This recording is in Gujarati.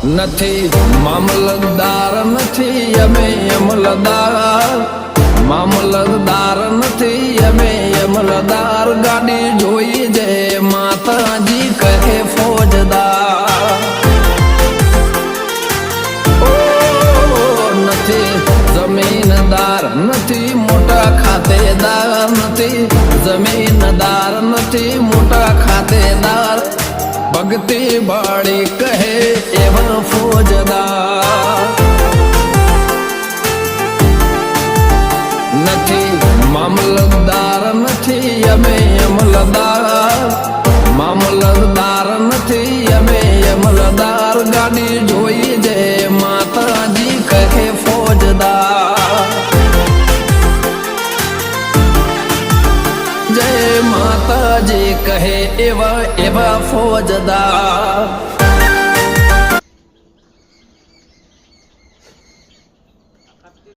નથી મામલતદાર નથી અમે અમલદાર, મામલતદાર નથી અમે અમલદાર, ગાડી જોઈ જે માતાજી કહે ફોજદાર. ઓ નથી જમીનદાર નથી મોટા ખાતેદાર, નથી જમીનદાર નથી મોટા ખાતેદાર, ભક્તિ બાળી કહે એવા ફોજદાર. નથી મામલતદાર નથી અમે અમલદાર, મામલતદાર નથી અમે અમલદાર, ગાડી જોઈ જે માતાજી કહે ફોજદાર. જય માતાજી કહે એવા એવા ફોજદાર.